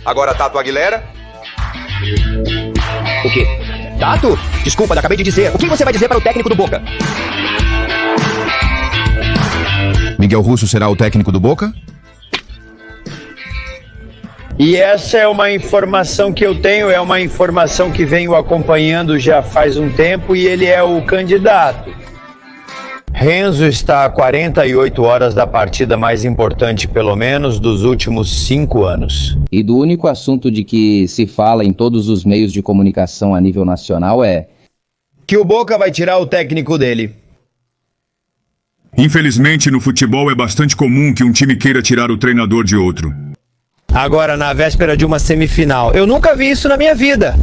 Agora Tato Aguilera. O quê? Tato? Desculpa, acabei de dizer. O que você vai dizer para o técnico do Boca? Miguel Russo será o técnico do Boca? E essa é uma informação que eu tenho, é uma informação que venho acompanhando já faz um tempo e ele é o candidato. Renzo está a 48 horas da partida mais importante, pelo menos, dos últimos 5 anos. E do único assunto de que se fala em todos os meios de comunicação a nível nacional é... que o Boca vai tirar o técnico dele. Infelizmente, no futebol é bastante comum que um time queira tirar o treinador de outro. Agora, na véspera de uma semifinal. Eu nunca vi isso na minha vida.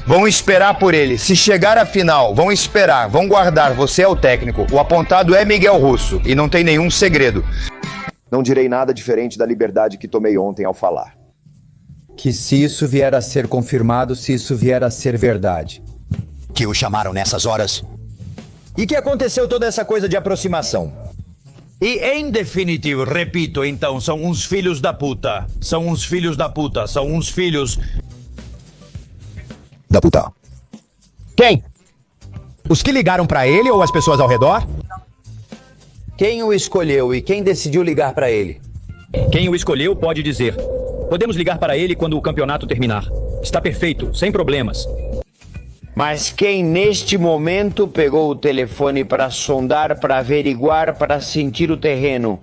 Vão esperar por ele. Se chegar à final, vão esperar, vão guardar. Você é o técnico. O apontado é Miguel Russo. E não tem nenhum segredo. Não direi nada diferente da liberdade que tomei ontem ao falar. Que se isso vier a ser confirmado, se isso vier a ser verdade. Que o chamaram nessas horas. E que aconteceu toda essa coisa de aproximação? E em definitivo, repito, então, são uns filhos da puta. São uns filhos da puta. São uns filhos... da puta. Quem? Os que ligaram pra ele ou as pessoas ao redor? Quem o escolheu e quem decidiu ligar pra ele? Quem o escolheu pode dizer. Podemos ligar para ele quando o campeonato terminar. Está perfeito, sem problemas. Mas quem neste momento pegou o telefone para sondar, para averiguar, para sentir o terreno?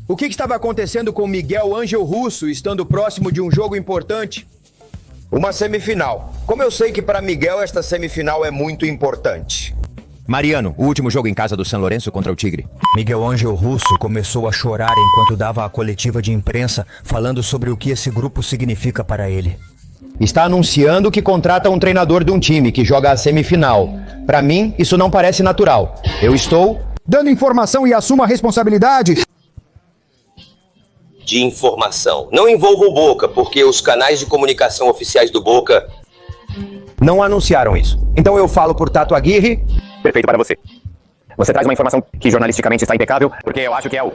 O que estava acontecendo com Miguel Ângelo Russo estando próximo de um jogo importante? Uma semifinal. Como eu sei que para Miguel esta semifinal é muito importante. Mariano, o último jogo em casa do São Lourenço contra o Tigre. Miguel Ângelo Russo começou a chorar enquanto dava a coletiva de imprensa falando sobre o que esse grupo significa para ele. Está anunciando que contrata um treinador de um time que joga a semifinal. Para mim, isso não parece natural. Eu estou dando informação e assumo a responsabilidade. De informação. Não envolva o Boca, porque os canais de comunicação oficiais do Boca não anunciaram isso. Então eu falo por Tato Aguirre. Perfeito para você. Você traz uma informação que jornalisticamente está impecável, porque eu acho que é o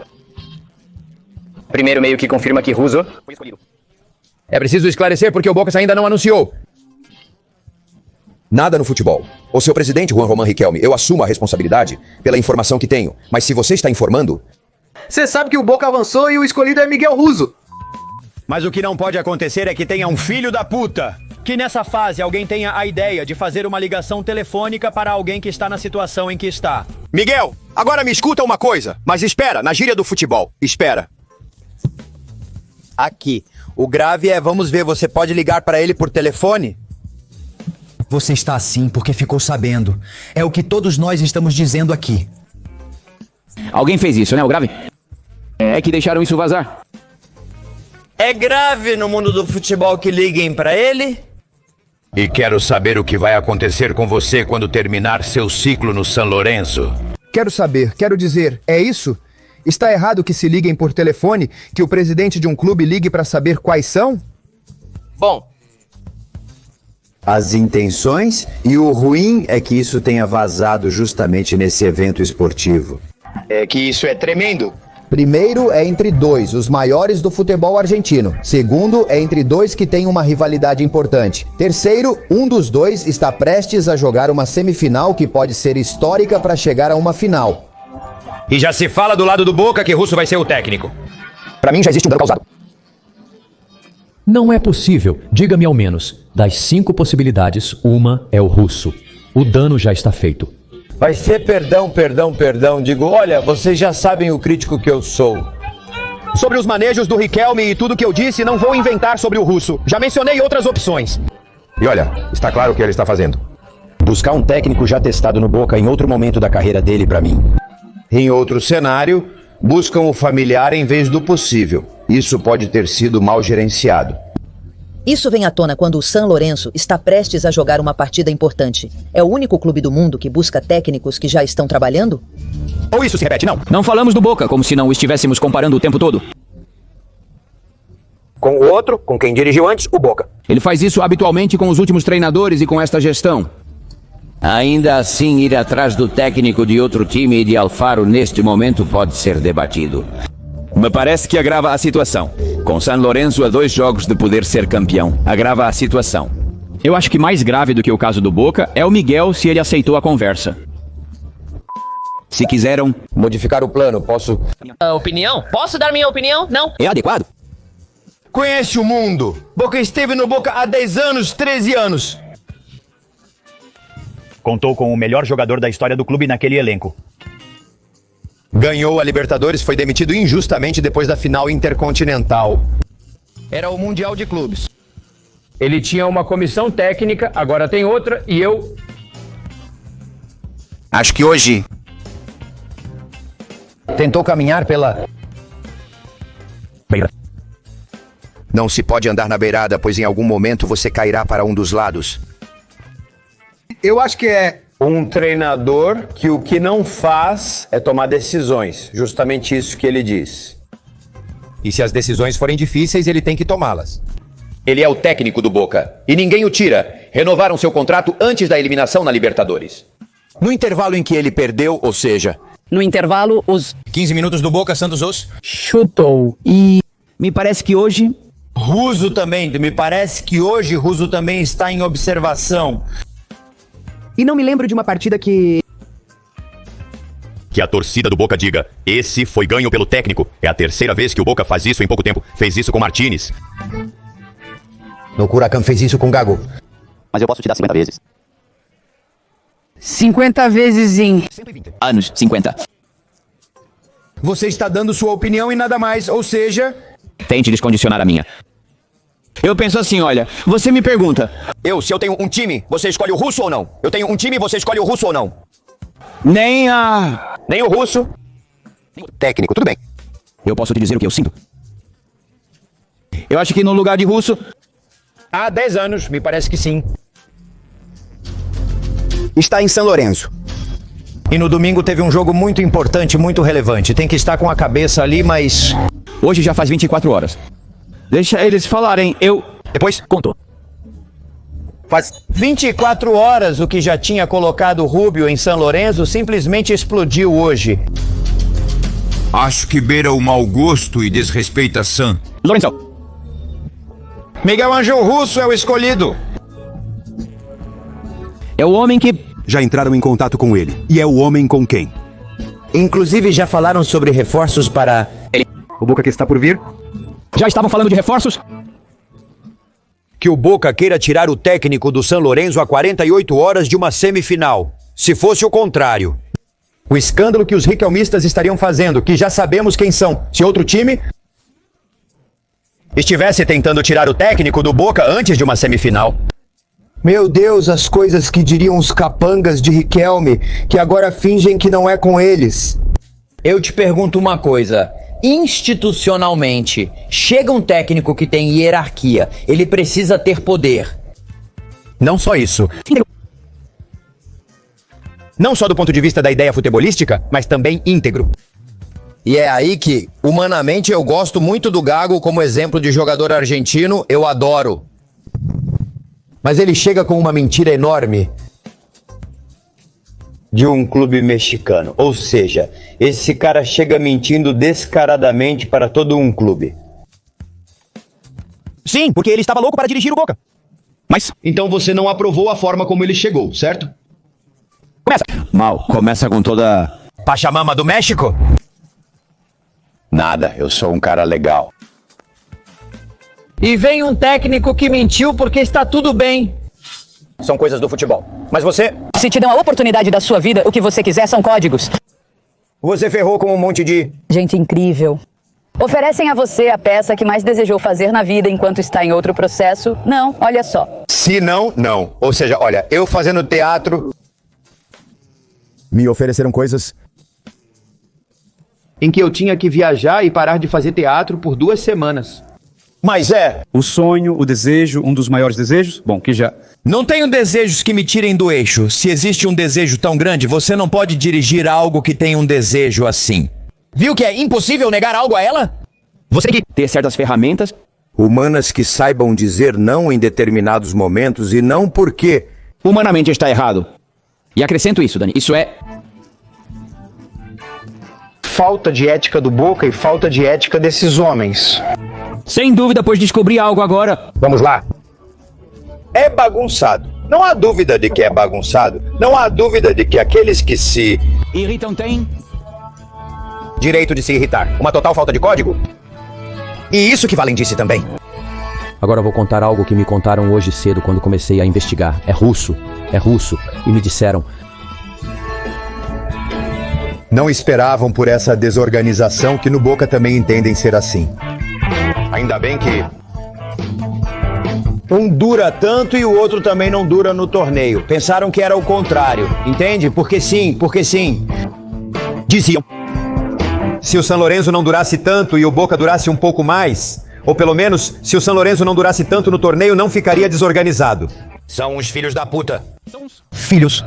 primeiro meio que confirma que Russo foi escolhido. É preciso esclarecer porque o Boca ainda não anunciou. Nada no futebol. O seu presidente, Juan Román Riquelme, eu assumo a responsabilidade pela informação que tenho. Mas se você está informando... Você sabe que o Boca avançou e o escolhido é Miguel Russo. Mas o que não pode acontecer é que tenha um filho da puta. Que nessa fase alguém tenha a ideia de fazer uma ligação telefônica para alguém que está na situação em que está. Miguel, agora me escuta uma coisa. Mas espera, na gíria do futebol. Espera. Aqui. O grave é, vamos ver, você pode ligar para ele por telefone? Você está assim porque ficou sabendo. É o que todos nós estamos dizendo aqui. Alguém fez isso, né, o grave? É que deixaram isso vazar. É grave no mundo do futebol que liguem para ele? E quero saber o que vai acontecer com você quando terminar seu ciclo no São Lourenço. Quero saber, quero dizer, é isso? Está errado que se liguem por telefone, que o presidente de um clube ligue para saber quais são? Bom, As intenções e o ruim é que isso tenha vazado justamente nesse evento esportivo. É que isso é tremendo. Primeiro é entre dois, os maiores do futebol argentino. Segundo é entre dois que têm uma rivalidade importante. Terceiro, um dos dois está prestes a jogar uma semifinal que pode ser histórica para chegar a uma final. E já se fala do lado do Boca que Russo vai ser o técnico. Para mim já existe um dano causado. Não é possível. Diga-me ao menos. Das 5 possibilidades, uma é o Russo. O dano já está feito. Vai ser perdão. Digo, olha, vocês já sabem o crítico que eu sou. Sobre os manejos do Riquelme e tudo que eu disse, não vou inventar sobre o Russo. Já mencionei outras opções. E olha, está claro o que ele está fazendo. Buscar um técnico já testado no Boca em outro momento da carreira dele para mim. Em outro cenário, buscam o familiar em vez do possível. Isso pode ter sido mal gerenciado. Isso vem à tona quando o São Lourenço está prestes a jogar uma partida importante. É o único clube do mundo que busca técnicos que já estão trabalhando? Ou isso se repete, não? Não falamos do Boca, como se não o estivéssemos comparando o tempo todo. Com o outro, com quem dirigiu antes, o Boca. Ele faz isso habitualmente com os últimos treinadores e com esta gestão. Ainda assim, ir atrás do técnico de outro time e de Alfaro neste momento pode ser debatido. Me parece que agrava a situação. Com San Lorenzo a 2 jogos de poder ser campeão, agrava a situação. Eu acho que mais grave do que o caso do Boca é o Miguel se ele aceitou a conversa. Se quiseram modificar o plano, posso... Opinião? Posso dar minha opinião? Não. É adequado? Conhece o mundo. Boca esteve no Boca há 10 anos, 13 anos. Contou com o melhor jogador da história do clube naquele elenco. Ganhou a Libertadores, foi demitido injustamente depois da final intercontinental. Era o Mundial de Clubes. Ele tinha uma comissão técnica, agora tem outra, e eu... Acho que hoje... Tentou caminhar pela... Não se pode andar na beirada, pois em algum momento você cairá para um dos lados. Eu acho que é um treinador que o que não faz é tomar decisões. Justamente isso que ele diz. E se as decisões forem difíceis, ele tem que tomá-las. Ele é o técnico do Boca. E ninguém o tira. Renovaram seu contrato antes da eliminação na Libertadores. No intervalo em que ele perdeu, ou seja... No intervalo, os... 15 minutos do Boca, Santos Os... Chutou. E... Me parece que hoje... Russo também. Me parece que hoje Russo também está em observação. E não me lembro de uma partida que a torcida do Boca diga, esse foi ganho pelo técnico. É a terceira vez que o Boca faz isso em pouco tempo. Fez isso com Martínez. No Huracan fez isso com Gago. Mas eu posso te dar 50 vezes. 50 vezes em... 120 anos, 50. Você está dando sua opinião e nada mais, ou seja... Tente descondicionar a minha. Eu penso assim, olha, você me pergunta... Se eu tenho um time, você escolhe o Russo ou não? Eu tenho um time, você escolhe o Russo ou não? Nem o Russo. Nem o técnico, tudo bem. Eu posso te dizer o que eu sinto. Eu acho que no lugar de Russo... Há 10 anos, me parece que sim. Está em San Lorenzo. E no domingo teve um jogo muito importante, muito relevante. Tem que estar com a cabeça ali, mas... Hoje já faz 24 horas. Deixa eles falarem, Depois contou. Faz 24 horas o que já tinha colocado o Rubio em San Lorenzo simplesmente explodiu hoje. Acho que beira o mau gosto e desrespeita San. Lorenzo. Miguel Ángel Russo é o escolhido. É o homem que... Já entraram em contato com ele. E é o homem com quem? Inclusive já falaram sobre reforços para... O Boca que está por vir? Já estavam falando de reforços? Que o Boca queira tirar o técnico do San Lorenzo a 48 horas de uma semifinal. Se fosse o contrário. O escândalo que os riquelmistas estariam fazendo, que já sabemos quem são. Se outro time estivesse tentando tirar o técnico do Boca antes de uma semifinal. Meu Deus, as coisas que diriam os capangas de Riquelme, que agora fingem que não é com eles. Eu te pergunto uma coisa. Institucionalmente, chega um técnico que tem hierarquia. Ele precisa ter poder. Não só isso. Não só do ponto de vista da ideia futebolística, mas também íntegro. E é aí que, humanamente, eu gosto muito do Gago como exemplo de jogador argentino, eu adoro. Mas ele chega com uma mentira enorme. De um clube mexicano. Ou seja, esse cara chega mentindo descaradamente para todo um clube. Sim, porque ele estava louco para dirigir o Boca. Mas... Então você não aprovou a forma como ele chegou, certo? Começa. Mal, começa com toda... Pachamama do México? Nada, eu sou um cara legal. E vem um técnico que mentiu porque está tudo bem. São coisas do futebol. Mas você... Se te dão a oportunidade da sua vida, o que você quiser são códigos. Você ferrou com um monte de... Gente incrível. Oferecem a você a peça que mais desejou fazer na vida enquanto está em outro processo? Não, olha só. Se não, não. Ou seja, olha, eu fazendo teatro... Me ofereceram coisas... em que eu tinha que viajar e parar de fazer teatro por 2 semanas. Mas o sonho, o desejo, um dos maiores desejos? Bom, que já... Não tenho desejos que me tirem do eixo. Se existe um desejo tão grande, você não pode dirigir algo que tem um desejo assim. Viu que é impossível negar algo a ela? Você tem que ter certas ferramentas Humanas que saibam dizer não em determinados momentos e não porque. Humanamente está errado. E acrescento isso, Dani. Isso é Falta de ética do Boca e falta de ética desses homens. sem dúvida, pois descobri algo agora. Vamos lá. É bagunçado. Não há dúvida de que é bagunçado. Não há dúvida de que aqueles que se irritam têm direito de se irritar. Uma total falta de código. E isso que Valen disse também. Agora vou contar algo que me contaram hoje cedo quando comecei a investigar. É russo. E me disseram... Não esperavam por essa desorganização que no Boca também entendem ser assim. Ainda bem que um dura tanto e o outro também não dura no torneio. Pensaram que era o contrário, entende? Porque sim. Diziam. Se o San Lorenzo não durasse tanto e o Boca durasse um pouco mais, ou pelo menos, se o San Lorenzo não durasse tanto no torneio, não ficaria desorganizado. São uns filhos da puta. Filhos.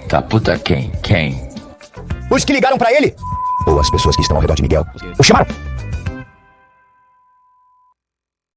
Da puta quem? Os que ligaram pra ele? Ou as pessoas que estão ao redor de Miguel. O chamaram.